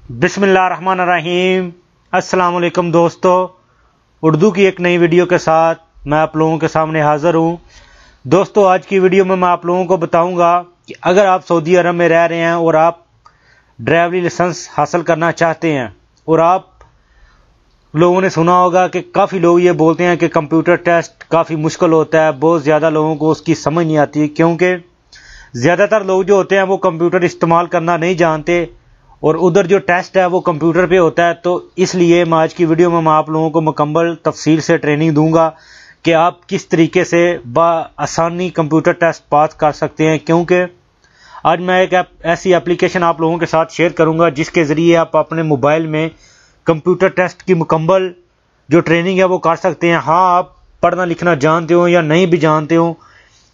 बिस्मिल्लाहिर्रहमानिर्रहीम। अस्सलाम वालेकुम दोस्तों, उर्दू की एक नई वीडियो के साथ मैं आप लोगों के सामने हाज़िर हूँ। दोस्तों, आज की वीडियो में मैं आप लोगों को बताऊंगा कि अगर आप सऊदी अरब में रह रहे हैं और आप ड्राइवरी लाइसेंस हासिल करना चाहते हैं, और आप लोगों ने सुना होगा कि काफ़ी लोग ये बोलते हैं कि कंप्यूटर टेस्ट काफ़ी मुश्किल होता है, बहुत ज़्यादा लोगों को उसकी समझ नहीं आती, क्योंकि ज़्यादातर लोग जो होते हैं वो कंप्यूटर इस्तेमाल करना नहीं जानते और उधर जो टेस्ट है वो कंप्यूटर पे होता है। तो इसलिए मैं आज की वीडियो में मैं आप लोगों को मुकम्मल तफसील से ट्रेनिंग दूंगा कि आप किस तरीके से आसानी कंप्यूटर टेस्ट पास कर सकते हैं, क्योंकि आज मैं एक ऐसी एप्लीकेशन आप लोगों के साथ शेयर करूंगा जिसके ज़रिए आप अपने मोबाइल में कंप्यूटर टेस्ट की मुकम्मल जो ट्रेनिंग है वो कर सकते हैं। हाँ, आप पढ़ना लिखना जानते हो या नहीं भी जानते हो,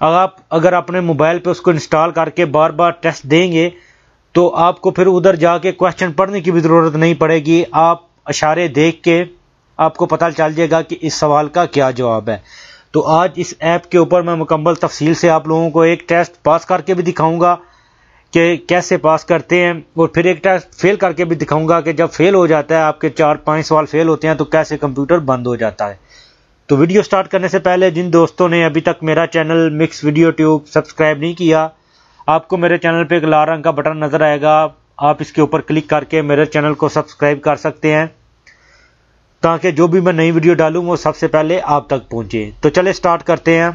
अगर अपने मोबाइल पे उसको इंस्टॉल करके बार बार टेस्ट देंगे तो आपको फिर उधर जाके क्वेश्चन पढ़ने की भी ज़रूरत नहीं पड़ेगी। आप इशारे देख के आपको पता चल जाएगा कि इस सवाल का क्या जवाब है। तो आज इस ऐप के ऊपर मैं मुकम्मल तफसील से आप लोगों को एक टेस्ट पास करके भी दिखाऊंगा कि कैसे पास करते हैं, और फिर एक टेस्ट फेल करके भी दिखाऊंगा कि जब फेल हो जाता है, आपके 4-5 सवाल फेल होते हैं, तो कैसे कंप्यूटर बंद हो जाता है। तो वीडियो स्टार्ट करने से पहले जिन दोस्तों ने अभी तक मेरा channel mix video tube subscribe नहीं किया, आपको मेरे चैनल पे एक लाल रंग का बटन नज़र आएगा, आप इसके ऊपर क्लिक करके मेरे चैनल को सब्सक्राइब कर सकते हैं ताकि जो भी मैं नई वीडियो डालूं वो सबसे पहले आप तक पहुंचे। तो चले स्टार्ट करते हैं।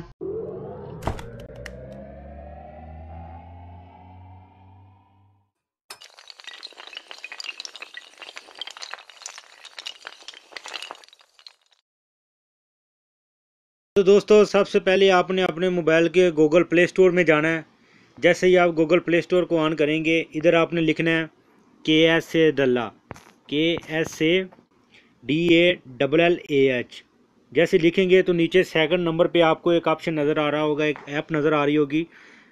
तो दोस्तों, सबसे पहले आपने अपने मोबाइल के गूगल प्ले स्टोर में जाना है। जैसे ही आप गूगल प्ले स्टोर को ऑन करेंगे, इधर आपने लिखना है KSA डल्ला, KSADALLAH। जैसे लिखेंगे तो नीचे सेकंड नंबर पे आपको एक ऑप्शन नज़र आ रहा होगा, एक ऐप नज़र आ रही होगी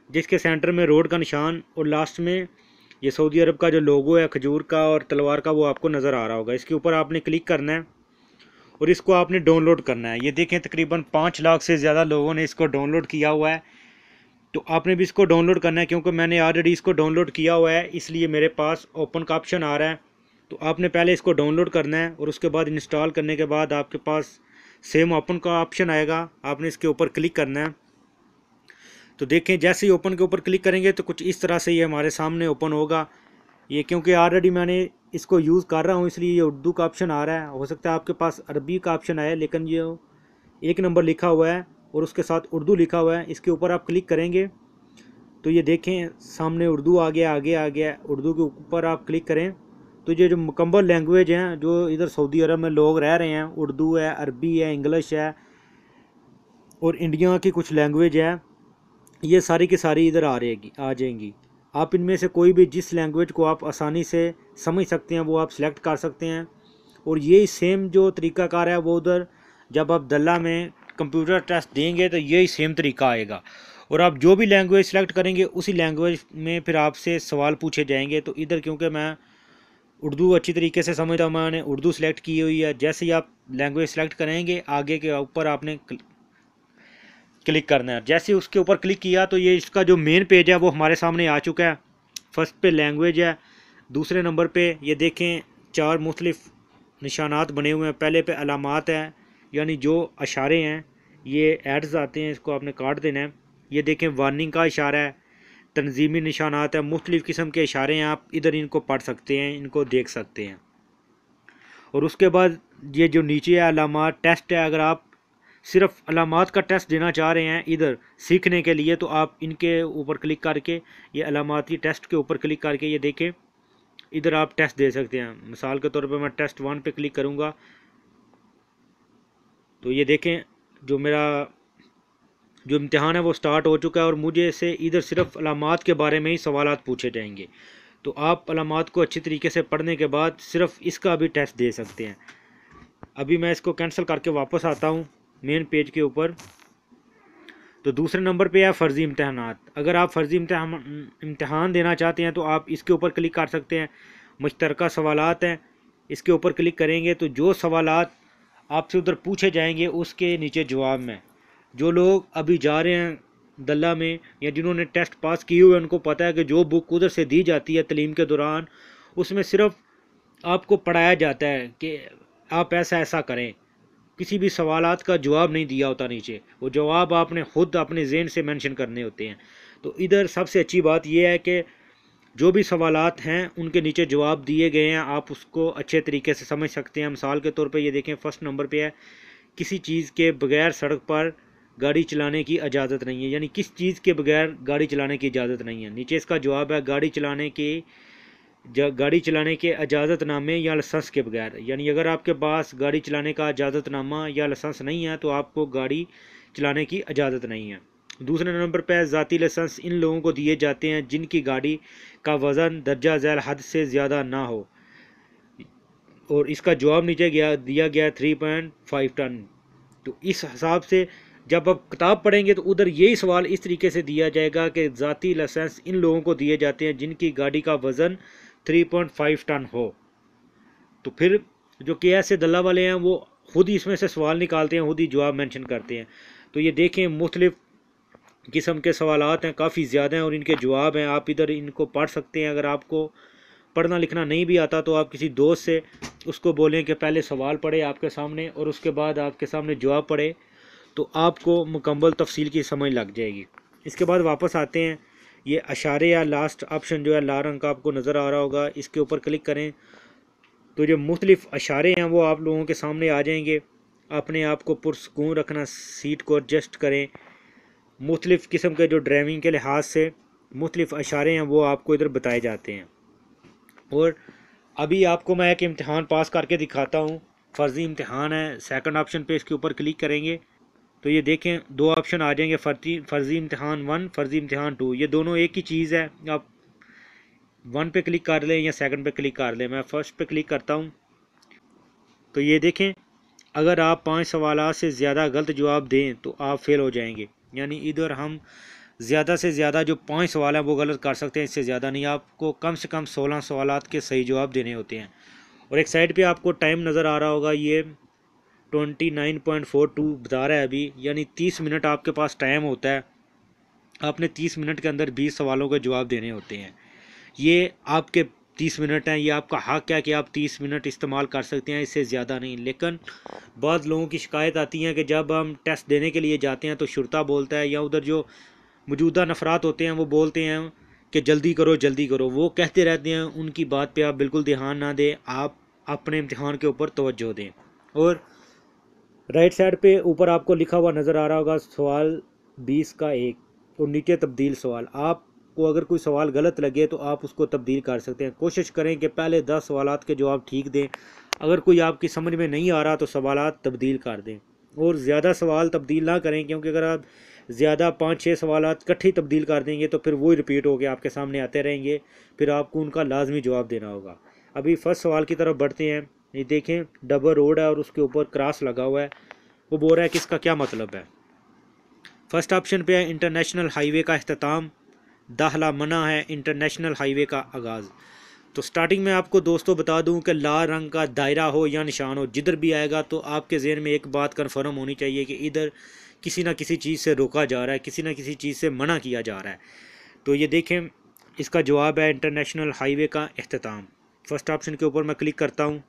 जिसके सेंटर में रोड का निशान और लास्ट में ये सऊदी अरब का जो लोगो है खजूर का और तलवार का, वो आपको नज़र आ रहा होगा। इसके ऊपर आपने क्लिक करना है और इसको आपने डाउनलोड करना है। ये देखें, तकरीबन 5 लाख से ज़्यादा लोगों ने इसको डाउनलोड किया हुआ है। तो आपने भी इसको डाउनलोड करना है, क्योंकि मैंने ऑलरेडी इसको डाउनलोड किया हुआ है, इसलिए मेरे पास ओपन का ऑप्शन आ रहा है। तो आपने पहले इसको डाउनलोड करना है और उसके बाद इंस्टॉल करने के बाद आपके पास सेम ओपन का ऑप्शन आएगा, आपने इसके ऊपर क्लिक करना है। तो देखें, जैसे ही ओपन के ऊपर क्लिक करेंगे तो कुछ इस तरह से ये हमारे सामने ओपन होगा। ये क्योंकि ऑलरेडी मैंने इसको यूज़ कर रहा हूँ इसलिए ये उर्दू का ऑप्शन आ रहा है। हो सकता है आपके पास अरबी का ऑप्शन आए, लेकिन ये 1 नंबर लिखा हुआ है और उसके साथ उर्दू लिखा हुआ है। इसके ऊपर आप क्लिक करेंगे तो ये देखें सामने उर्दू आ गया, आगे आ गया। उर्दू के ऊपर आप क्लिक करें तो ये जो मुकम्मल लैंग्वेज हैं जो इधर सऊदी अरब में लोग रह रहे हैं, उर्दू है, अरबी है, इंग्लिश है और इंडिया की कुछ लैंग्वेज है, ये सारी की सारी इधर आ जाएंगी। आप इनमें से कोई भी जिस लैंग्वेज को आप आसानी से समझ सकते हैं वो आप सिलेक्ट कर सकते हैं। और यही सेम जो तरीक़ाकार है वो उधर जब आप दल्ला में कंप्यूटर टेस्ट देंगे तो यही सेम तरीका आएगा, और आप जो भी लैंग्वेज सेलेक्ट करेंगे उसी लैंग्वेज में फिर आपसे सवाल पूछे जाएंगे। तो इधर क्योंकि मैं उर्दू अच्छी तरीके से समझता हूँ, मैंने उर्दू सेलेक्ट की हुई है। जैसे ही आप लैंग्वेज सेलेक्ट करेंगे, आगे के ऊपर आपने क्लिक करना है। जैसे उसके ऊपर क्लिक किया तो ये इसका जो मेन पेज है वो हमारे सामने आ चुका है। फर्स्ट पे लैंग्वेज है, दूसरे नंबर पे ये देखें 4 मुख्तलिफ निशानात बने हुए हैं। पहले पे अलामात है, यानी जो इशारे हैं, ये एड्स आते हैं, इसको आपने काट देना है। ये देखें वार्निंग का इशारा है, तंजीमी निशानात है, मुख्तलिफ़ किस्म के इशारे हैं, आप इधर इनको पढ़ सकते हैं, इनको देख सकते हैं। और उसके बाद ये जो नीचे है अलामात टेस्ट है, अगर आप सिर्फ अलामात का टेस्ट देना चाह रहे हैं इधर सीखने के लिए तो आप इनके ऊपर क्लिक करके, ये अलामाती टेस्ट के ऊपर क्लिक करके ये देखें इधर आप टेस्ट दे सकते हैं। मिसाल के तौर पे मैं टेस्ट 1 पे क्लिक करूँगा तो ये देखें जो मेरा जो इम्तिहान है वो स्टार्ट हो चुका है और मुझे से इधर सिर्फ अलामात के बारे में ही सवालात पूछे जाएंगे। तो आप अलामात को अच्छी तरीके से पढ़ने के बाद सिर्फ इसका भी टेस्ट दे सकते हैं। अभी मैं इसको कैंसिल करके वापस आता हूँ मेन पेज के ऊपर। तो दूसरे नंबर पे है फ़र्ज़ी इम्तहानात। अगर आप फ़र्ज़ी इम्तहान देना चाहते हैं तो आप इसके ऊपर क्लिक कर सकते हैं। मुश्तरका सवालात हैं, इसके ऊपर क्लिक करेंगे तो जो सवालात आपसे उधर पूछे जाएंगे उसके नीचे जवाब में जो लोग अभी जा रहे हैं दल्ला में या जिन्होंने टेस्ट पास किए हुए उनको पता है कि जो बुक उधर से दी जाती है तालीम के दौरान उसमें सिर्फ आपको पढ़ाया जाता है कि आप ऐसा ऐसा करें, किसी भी सवालात का जवाब नहीं दिया होता नीचे, वो जवाब आपने खुद अपने ज़हन से मेंशन करने होते हैं। तो इधर सबसे अच्छी बात यह है कि जो भी सवालात हैं उनके नीचे जवाब दिए गए हैं, आप उसको अच्छे तरीके से समझ सकते हैं। मिसाल के तौर पे ये देखें, फर्स्ट नंबर पे है, किसी चीज़ के बगैर सड़क पर गाड़ी चलाने की इजाज़त नहीं है, यानी किस चीज़ के बगैर गाड़ी चलाने की इजाज़त नहीं है। नीचे इसका जवाब है गाड़ी चलाने के इजाज़तनामे या लाइसेंस के बगैर, यानी अगर आपके पास गाड़ी चलाने का इजाज़तनामा या लाइसेंस नहीं है तो आपको गाड़ी चलाने की इजाज़त नहीं है। दूसरे नंबर पर ज़ाती लाइसेंस इन लोगों को दिए जाते हैं जिनकी गाड़ी का वज़न दर्जा झैल हद से ज़्यादा ना हो, और इसका जवाब नीचे दिया गया 3.5 टन। तो इस हिसाब से जब आप किताब पढ़ेंगे तो उधर यही सवाल इस तरीके से दिया जाएगा कि ज़ाती लाइसेंस इन लोगों को दिए जाते हैं जिनकी गाड़ी का वज़न 3.5 टन हो। तो फिर जो के एस से दल्ला वाले हैं वो खुद ही इसमें से सवाल निकालते हैं, खुद ही जवाब मेंशन करते हैं। तो ये देखें, मुख्तलिफ किस्म के सवालात हैं, काफ़ी ज़्यादा हैं और इनके जवाब हैं। आप इधर इनको पढ़ सकते हैं। अगर आपको पढ़ना लिखना नहीं भी आता तो आप किसी दोस्त से उसको बोलें कि पहले सवाल पढ़े आपके सामने और उसके बाद आपके सामने जवाब पढ़े, तो आपको मुकम्मल तफसील की समझ लग जाएगी। इसके बाद वापस आते हैं, ये अशारे या लास्ट ऑप्शन जो है लाल रंग का आपको नज़र आ रहा होगा, इसके ऊपर क्लिक करें तो जो मुख्तलिफ अशारे हैं वो आप लोगों के सामने आ जाएंगे। अपने आप को पुरसकून रखना, सीट को एडजस्ट करें। मुख्तलिफ किस्म के जो ड्राइविंग के लिहाज से मुख्तलिफ अशारे हैं वो आपको इधर बताए जाते हैं। और अभी आपको मैं एक इम्तिहान पास करके दिखाता हूँ, फ़र्ज़ी इम्तिहान है। सेकंड ऑप्शन पे इसके ऊपर क्लिक करेंगे तो ये देखें दो ऑप्शन आ जाएंगे, फ़र्ज़ी इम्तिहान 1, फ़र्ज़ी इम्तिहान 2। ये दोनों एक ही चीज़ है, आप 1 पे क्लिक कर लें या सेकंड पे क्लिक कर लें। मैं फ़र्स्ट पे क्लिक करता हूँ तो ये देखें, अगर आप 5 सवालात से ज़्यादा गलत जवाब दें तो आप फेल हो जाएंगे। यानी इधर हम ज़्यादा से ज़्यादा जो 5 सवाल हैं वो गलत कर सकते हैं, इससे ज़्यादा नहीं। आपको कम से कम 16 सवालात के सही जवाब देने होते हैं। और एक साइड पे आपको टाइम नज़र आ रहा होगा, ये 29.42 बता रहा है अभी, यानी 30 मिनट आपके पास टाइम होता है। आपने 30 मिनट के अंदर 20 सवालों के जवाब देने होते हैं। ये आपके 30 मिनट हैं, ये आपका हक है कि आप 30 मिनट इस्तेमाल कर सकते हैं, इससे ज़्यादा नहीं। लेकिन बहुत लोगों की शिकायत आती है कि जब हम टेस्ट देने के लिए जाते हैं तो शुरता बोलता है या उधर जो मौजूदा नफरात होते हैं वो बोलते हैं कि जल्दी करो जल्दी करो, वो कहते रहते हैं। उनकी बात पे आप बिल्कुल ध्यान ना दें, आप अपने इम्तिहान के ऊपर तवज्जो दें। और राइट साइड पे ऊपर आपको लिखा हुआ नज़र आ रहा होगा सवाल 20 का 1 और नीचे तब्दील सवाल। आपको अगर कोई सवाल गलत लगे तो आप उसको तब्दील कर सकते हैं। कोशिश करें कि पहले 10 सवालात के जवाब ठीक दें। अगर कोई आपकी समझ में नहीं आ रहा तो सवालात तब्दील कर दें और ज़्यादा सवाल तब्दील ना करें, क्योंकि अगर आप ज़्यादा 5-6 सवालात इकट्ठे तब्दील कर देंगे तो फिर वही रिपीट होकर आपके सामने आते रहेंगे, फिर आपको उनका लाजमी जवाब देना होगा। अभी फर्स्ट सवाल की तरफ बढ़ते हैं। ये देखें, डबल रोड है और उसके ऊपर क्रॉस लगा हुआ है। वो बोल रहा है कि इसका क्या मतलब है। फर्स्ट ऑप्शन पे है इंटरनेशनल हाईवे का अख्ताम, दाखिला मना है, इंटरनेशनल हाईवे का आगाज़। तो स्टार्टिंग में आपको दोस्तों बता दूं कि लाल रंग का दायरा हो या निशान हो, जिधर भी आएगा तो आपके ज़हन में एक बात कन्फर्म होनी चाहिए कि इधर किसी न किसी चीज़ से रोका जा रहा है, किसी न किसी चीज़ से मना किया जा रहा है। तो ये देखें, इसका जवाब है इंटरनेशनल हाईवे का अख्ताम। फर्स्ट ऑप्शन के ऊपर मैं क्लिक करता हूँ,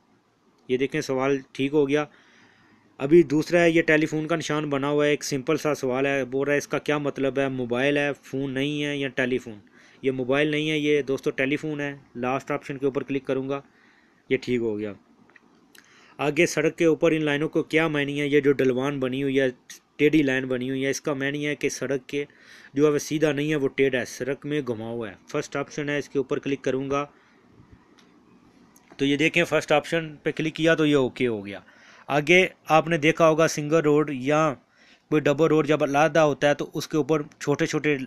ये देखें सवाल ठीक हो गया। अभी दूसरा है, ये टेलीफोन का निशान बना हुआ है, एक सिंपल सा सवाल है। बोल रहा है इसका क्या मतलब है, मोबाइल है, फ़ोन नहीं है या टेलीफोन। ये मोबाइल नहीं है, ये दोस्तों टेलीफोन है। लास्ट ऑप्शन के ऊपर क्लिक करूँगा, ये ठीक हो गया। आगे सड़क के ऊपर इन लाइनों को क्या मायने है, ये जो ढलवान बनी हुई है, टेढ़ी लाइन बनी हुई है, इसका मायने है कि सड़क के जो है वह सीधा नहीं है, वो टेढ़ा है, सड़क में घुमाव हुआ है। फर्स्ट ऑप्शन है, इसके ऊपर क्लिक करूँगा तो ये देखें फर्स्ट ऑप्शन पे क्लिक किया तो ये ओके हो गया। आगे आपने देखा होगा सिंगल रोड या कोई डबल रोड जब अलहदा होता है तो उसके ऊपर छोटे छोटे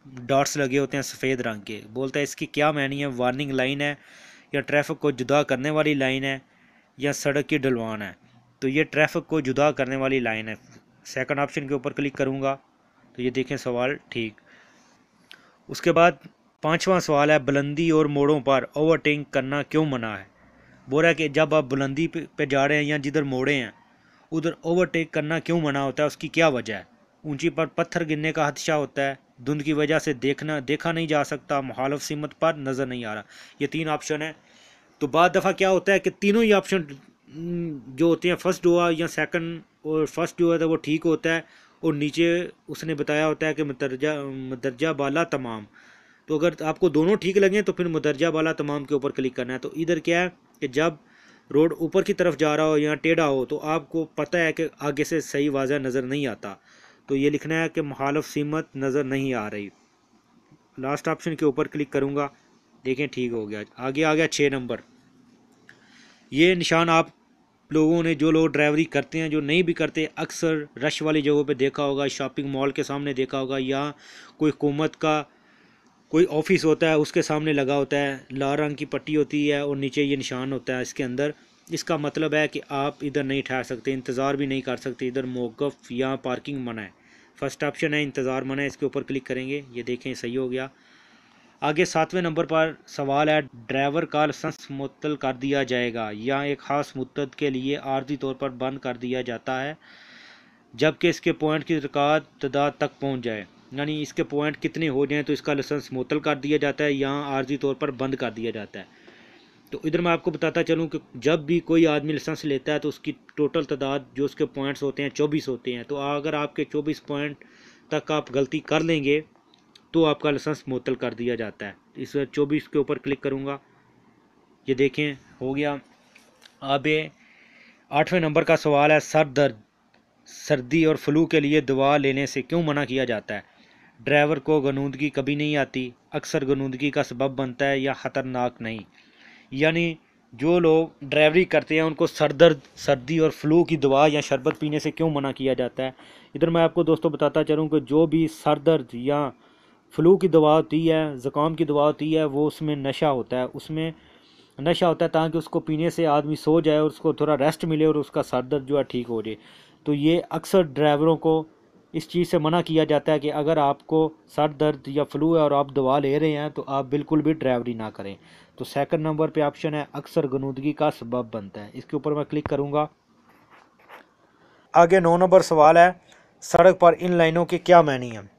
डॉट्स लगे होते हैं सफ़ेद रंग के। बोलता है इसकी क्या मायने है, वार्निंग लाइन है या ट्रैफिक को जुदा करने वाली लाइन है या सड़क की ढलवान है। तो ये ट्रैफिक को जुदा करने वाली लाइन है। सेकंड ऑप्शन के ऊपर क्लिक करूँगा तो ये देखें सवाल ठीक। उसके बाद पांचवा सवाल है, बुलंदी और मोड़ों पर ओवरटेक करना क्यों मना है। बोल रहा है कि जब आप बुलंदी पे जा रहे हैं या जिधर मोड़े हैं उधर ओवरटेक करना क्यों मना होता है, उसकी क्या वजह है। ऊंची पर पत्थर गिरने का खदशा होता है, धुंध की वजह से देखा नहीं जा सकता, मुखालिफ सिमत पर नज़र नहीं आ रहा। ये 3 ऑप्शन है। तो बाद दफ़ा क्या होता है कि तीनों ही ऑप्शन जो होते हैं, फर्स्ट दुआ या सेकंड और फर्स्ट जो है वो ठीक होता है, और नीचे उसने बताया होता है कि मदरजा बाला तमाम। तो अगर आपको दोनों ठीक लगे तो फिर मदरजा बाला तमाम के ऊपर क्लिक करना है। तो इधर क्या है कि जब रोड ऊपर की तरफ जा रहा हो या टेढ़ा हो तो आपको पता है कि आगे से सही वाज़ह नज़र नहीं आता, तो ये लिखना है कि मुखालिफ सीमत नज़र नहीं आ रही। लास्ट ऑप्शन के ऊपर क्लिक करूँगा, देखें ठीक हो गया। आगे आ गया 6 नंबर। ये निशान आप लोगों ने, जो लोग ड्राइवरी करते हैं, जो नहीं भी करते, अक्सर रश वाली जगहों पे देखा होगा, शॉपिंग मॉल के सामने देखा होगा, या कोई हुकूमत का कोई ऑफिस होता है उसके सामने लगा होता है, लाल रंग की पट्टी होती है और नीचे ये निशान होता है इसके अंदर। इसका मतलब है कि आप इधर नहीं ठहर सकते, इंतज़ार भी नहीं कर सकते, इधर मौक़िफ़ या पार्किंग मना है। फर्स्ट ऑप्शन है इंतज़ार मना है, इसके ऊपर क्लिक करेंगे, ये देखें सही हो गया। आगे 7वें नंबर पर सवाल है, ड्राइवर का लाइसेंस मुअत्तल कर दिया जाएगा या एक ख़ास मुद्दत के लिए आर्जी तौर पर बंद कर दिया जाता है जबकि इसके पॉइंट की रिकॉर्ड तादाद तक पहुंच जाए। यानी इसके पॉइंट कितने हो जाएं तो इसका लाइसेंस मुअत्तल कर दिया जाता है या आर्जी तौर पर बंद कर दिया जाता है। तो इधर मैं आपको बताता चलूँ कि जब भी कोई आदमी लाइसेंस लेता है तो उसकी टोटल तादाद जो उसके पॉइंट्स होते हैं 24 होते हैं। तो अगर आपके 24 पॉइंट तक आप गलती कर लेंगे तो आपका लाइसेंस मुअत्तल कर दिया जाता है। इस 24 के ऊपर क्लिक करूँगा, ये देखें हो गया। अब 8वें नंबर का सवाल है, सर दर्द, सर्दी और फ्लू के लिए दवा लेने से क्यों मना किया जाता है? ड्राइवर को गनूदगी कभी नहीं आती, अक्सर गनूदगी का सबब बनता है या ख़तरनाक नहीं। यानी जो लोग ड्राइवरी करते हैं उनको सर दर्द, सर्दी और फ्लू की दवा या शरबत पीने से क्यों मना किया जाता है। इधर मैं आपको दोस्तों बताता चलूँ कि जो भी सर दर्द या फ्लू की दवा होती है, ज़ुकाम की दवा होती है, वो उसमें नशा होता है, उसमें नशा होता है ताकि उसको पीने से आदमी सो जाए और उसको थोड़ा रेस्ट मिले और उसका सर दर्द जो है ठीक हो जाए। तो ये अक्सर ड्राइवरों को इस चीज़ से मना किया जाता है कि अगर आपको सर दर्द या फ्लू है और आप दवा ले रहे हैं तो आप बिल्कुल भी ड्राइवरी ना करें। तो सेकंड नंबर पे ऑप्शन है, अक्सर गनूदगी का सबब बनता है, इसके ऊपर मैं क्लिक करूँगा। आगे 9 नंबर सवाल है, सड़क पर इन लाइनों के क्या मानी है?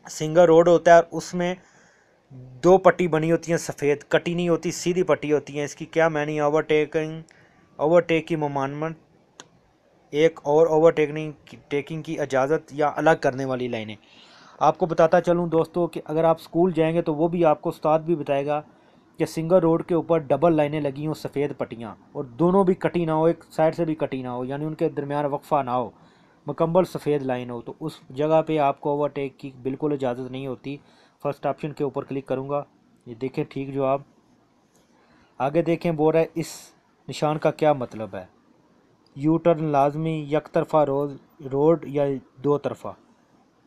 सिंगल रोड होता है और उसमें 2 पट्टी बनी होती हैं, सफ़ेद कटी नहीं होती, सीधी पट्टी होती हैं, इसकी क्या मानी? ओवरटेक की ममानत, एक और ओवरटेकिंग की इजाज़त या अलग करने वाली लाइनें। आपको बताता चलूँ दोस्तों कि अगर आप स्कूल जाएंगे तो वो भी आपको उस्ताद भी बताएगा कि सिंगल रोड के ऊपर डबल लाइनें लगी हों, सफ़ेद पट्टियाँ, और दोनों भी कटी ना हो, एक साइड से भी कटी ना हो, यानी उनके दरमियान वक्फा ना हो, मुकम्मल सफ़ेद लाइन हो, तो उस जगह पे आपको ओवरटेक की बिल्कुल इजाज़त नहीं होती। फर्स्ट ऑप्शन के ऊपर क्लिक करूँगा, ये देखें ठीक जवाब। आगे देखें, बोल रहा है इस निशान का क्या मतलब है? यू टर्न लाजमी, एक तरफ़ा रोड या 2 तरफ़ा?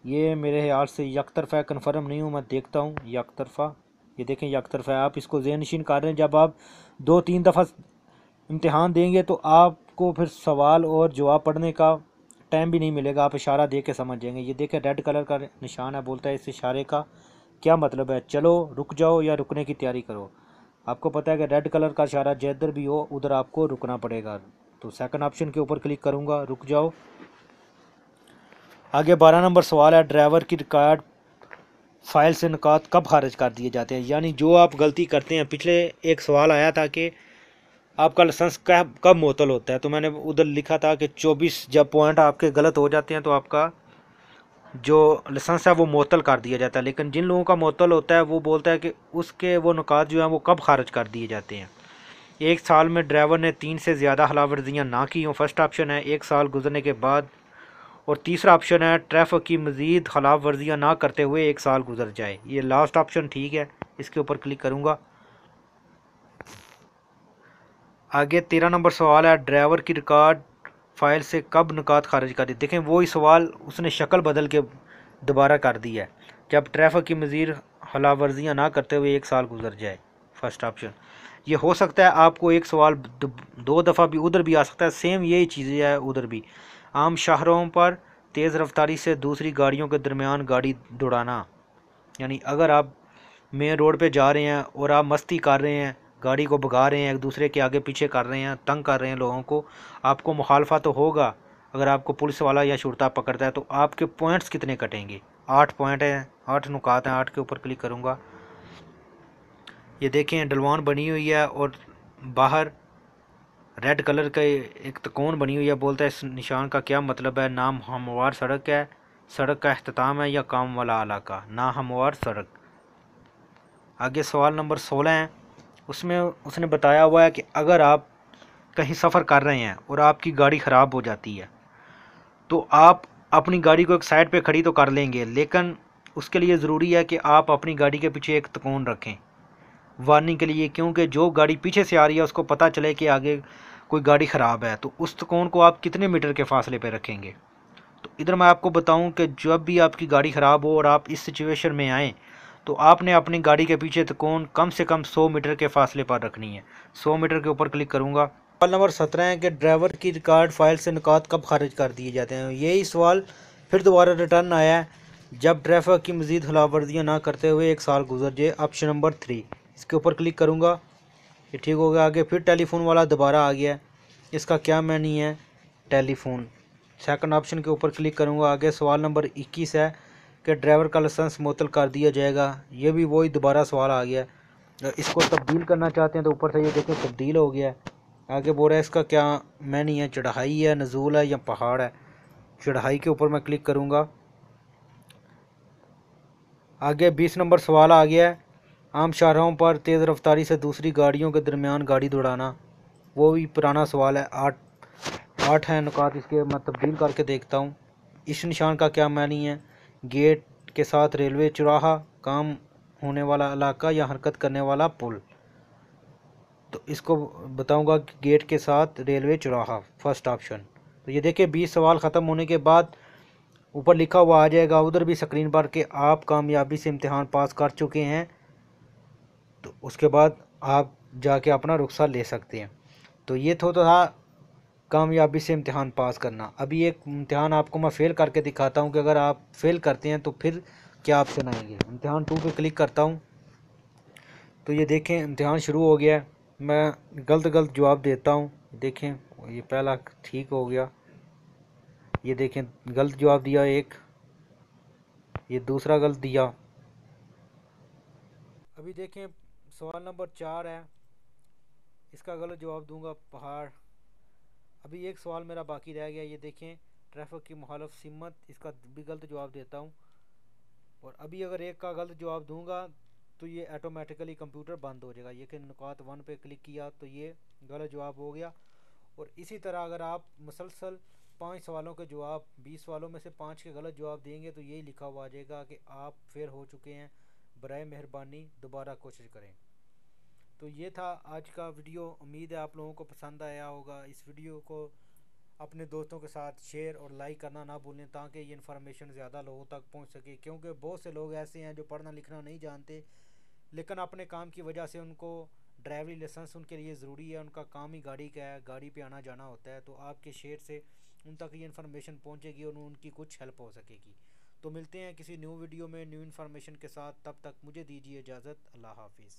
ये मेरे ख्याल से एक तरफ़ा है, कन्फर्म नहीं हूँ, मैं देखता हूँ। एक तरफ़ा, ये देखें एक तरफ़ा है। आप इसको ज़हन नशीन कर रहे हैं, जब आप 2-3 दफ़ा इम्तिहान देंगे तो आपको फिर सवाल और जवाब पढ़ने का टाइम भी नहीं मिलेगा, आप इशारा दे के समझ जाएंगे। ये देखें रेड कलर का निशान है, बोलता है इस इशारे का क्या मतलब है? चलो, रुक जाओ या रुकने की तैयारी करो। आपको पता है कि रेड कलर का इशारा जिधर भी हो उधर आपको रुकना पड़ेगा। तो सेकंड ऑप्शन के ऊपर क्लिक करूँगा, रुक जाओ। आगे 12 नंबर सवाल है, ड्राइवर की रिकॉर्ड फाइल से निकात कब खारिज कर दिए जाते हैं? यानी जो आप गलती करते हैं, पिछले एक सवाल आया था कि आपका लाइसेंस कब मुअत्तल होता है, तो मैंने उधर लिखा था कि 24 जब पॉइंट आपके गलत हो जाते हैं तो आपका जो लाइसेंस है वो मुअत्तल कर दिया जाता है। लेकिन जिन लोगों का मुअत्तल होता है वो बोलता है कि उसके वो नुकात जो हैं वो कब खारिज कर दिए जाते हैं। 1 साल में ड्राइवर ने 3 से ज़्यादा खिलाफवर्जियाँ ना की हों, फर्स्ट ऑप्शन है 1 साल गुजरने के बाद, और तीसरा ऑप्शन है ट्रैफिक की मज़ीद खिलाफ वर्जियाँ ना करते हुए 1 साल गुजर जाए। ये लास्ट ऑप्शन ठीक है, इसके ऊपर क्लिक करूँगा। आगे 13 नंबर सवाल है, ड्राइवर की रिकॉर्ड फाइल से कब निकात खारिज कर दी? देखें वही सवाल उसने शक्ल बदल के दोबारा कर दी है, जब ट्रैफिक की मज़ीद खिलाफ वर्जियाँ ना करते हुए 1 साल गुजर जाए, फर्स्ट ऑप्शन। ये हो सकता है आपको एक सवाल 2 दफ़ा भी उधर भी आ सकता है, सेम यही चीज़ें है उधर भी। आम शाहरों पर तेज़ रफ्तारी से दूसरी गाड़ियों के दरमियान गाड़ी दौड़ाना, यानी अगर आप मेन रोड पे जा रहे हैं और आप मस्ती कर रहे हैं, गाड़ी को भगा रहे हैं, एक दूसरे के आगे पीछे कर रहे हैं, तंग कर रहे हैं लोगों को, आपको मुखालफा तो होगा। अगर आपको पुलिस वाला या शुरता पकड़ता है तो आपके पॉइंट्स कितने कटेंगे? 8 पॉइंट हैं, 8 नुकात हैं। 8 के ऊपर क्लिक करूँगा, ये देखें डलवान बनी हुई है और बाहर रेड कलर का एक त्रिकोण बनी हुई है। बोलता है इस निशान का क्या मतलब है। नाम हमवार सड़क है, सड़क का अख्ताम है या काम वाला इलाका। ना हमवार सड़क। आगे सवाल नंबर 16 है, उसमें उसने बताया हुआ है कि अगर आप कहीं सफ़र कर रहे हैं और आपकी गाड़ी ख़राब हो जाती है तो आप अपनी गाड़ी को एक साइड पे खड़ी तो कर लेंगे, लेकिन उसके लिए ज़रूरी है कि आप अपनी गाड़ी के पीछे एक त्रिकोण रखें वार्निंग के लिए, क्योंकि जो गाड़ी पीछे से आ रही है उसको पता चले कि आगे कोई गाड़ी ख़राब है। तो उस त्रिकोण को आप कितने मीटर के फासले पे रखेंगे। तो इधर मैं आपको बताऊं कि जब भी आपकी गाड़ी ख़राब हो और आप इस सिचुएशन में आएँ तो आपने अपनी गाड़ी के पीछे त्रिकोण कम से कम 100 मीटर के फासले पर रखनी है। 100 मीटर के ऊपर क्लिक करूँगा। सवाल नंबर 17 है कि ड्राइवर की रिकॉर्ड फाइल से निकात कब खारिज कर दिए जाते हैं। यही सवाल फिर दोबारा रिटर्न आया है जब ड्राइवर की मज़ीद खिलाफवर्जियाँ ना करते हुए 1 साल गुजर जाए। ऑप्शन नंबर 3 इसके ऊपर क्लिक करूँगा, ये ठीक हो गया। आगे फिर टेलीफोन वाला दोबारा आ गया, इसका क्या मैनी है टेलीफोन। सेकंड ऑप्शन के ऊपर क्लिक करूँगा। आगे सवाल नंबर 21 है कि ड्राइवर का लाइसेंस मुअत्तल कर दिया जाएगा। ये भी वही दोबारा सवाल आ गया। इसको तब्दील करना चाहते हैं तो ऊपर से ये देखें तब्दील हो गया है। आगे बोल रहा है इसका क्या मैनी है, चढ़ाई है, नज़ूल है या पहाड़ है। चढ़ाई के ऊपर मैं क्लिक करूँगा। आगे 20 नंबर सवाल आ गया है, आम शाहराहों पर तेज़ रफ्तारी से दूसरी गाड़ियों के दरमियान गाड़ी दौड़ाना। वो भी पुराना सवाल है। 8 है नुकात, इसके मैं तब्दील करके देखता हूँ। इस निशान का क्या मानी है। गेट के साथ रेलवे चौराहा, काम होने वाला इलाका या हरकत करने वाला पुल। तो इसको बताऊंगा कि गेट के साथ रेलवे चौराहा, फर्स्ट ऑप्शन। तो ये देखिए 20 सवाल ख़त्म होने के बाद ऊपर लिखा हुआ आ जाएगा उधर भी स्क्रीन पर कि आप कामयाबी से इम्तिहान पास कर चुके हैं। तो उसके बाद आप जाके अपना रुख्सत ले सकते हैं। तो ये तो था कामयाबी से इम्तिहान पास करना। अभी एक इम्तिहान आपको मैं फ़ेल करके दिखाता हूँ कि अगर आप फेल करते हैं तो फिर क्या ऑप्शन आएंगे। इम्तिहान 2 पे क्लिक करता हूँ तो ये देखें इम्तिहान शुरू हो गया है। मैं गलत गलत जवाब देता हूँ। देखें ये पहला ठीक हो गया, ये देखें गलत जवाब दिया एक, ये दूसरा गलत दिया। अभी देखें सवाल नंबर 4 है, इसका गलत जवाब दूंगा पहाड़। अभी एक सवाल मेरा बाकी रह गया, ये देखें ट्रैफिक की मुखालफ सिमत, इसका भी गलत जवाब देता हूँ। और अभी अगर एक का गलत जवाब दूंगा तो ये ऑटोमेटिकली कंप्यूटर बंद हो जाएगा। ये कि नुकात 1 पे क्लिक किया तो ये गलत जवाब हो गया। और इसी तरह अगर आप मुसलसल 5 सवालों के जवाब 20 सवालों में से 5 के गलत जवाब देंगे तो यही लिखा हुआ आ जाएगा कि आप फेल हो चुके हैं, बराए मेहरबानी दोबारा कोशिश करें। तो ये था आज का वीडियो। उम्मीद है आप लोगों को पसंद आया होगा। इस वीडियो को अपने दोस्तों के साथ शेयर और लाइक करना ना भूलें ताकि ये इन्फॉर्मेशन ज़्यादा लोगों तक पहुंच सके, क्योंकि बहुत से लोग ऐसे हैं जो पढ़ना लिखना नहीं जानते लेकिन अपने काम की वजह से उनको ड्राइवरी लाइसेंस उनके लिए ज़रूरी है। उनका काम ही गाड़ी का है, गाड़ी पे आना जाना होता है। तो आपके शेयर से उन तक ये इन्फॉर्मेशन पहुंचेगी और उनकी कुछ हेल्प हो सकेगी। तो मिलते हैं किसी न्यू वीडियो में न्यू इन्फॉर्मेशन के साथ। तब तक मुझे दीजिए इजाज़त। अल्लाह हाफिज़।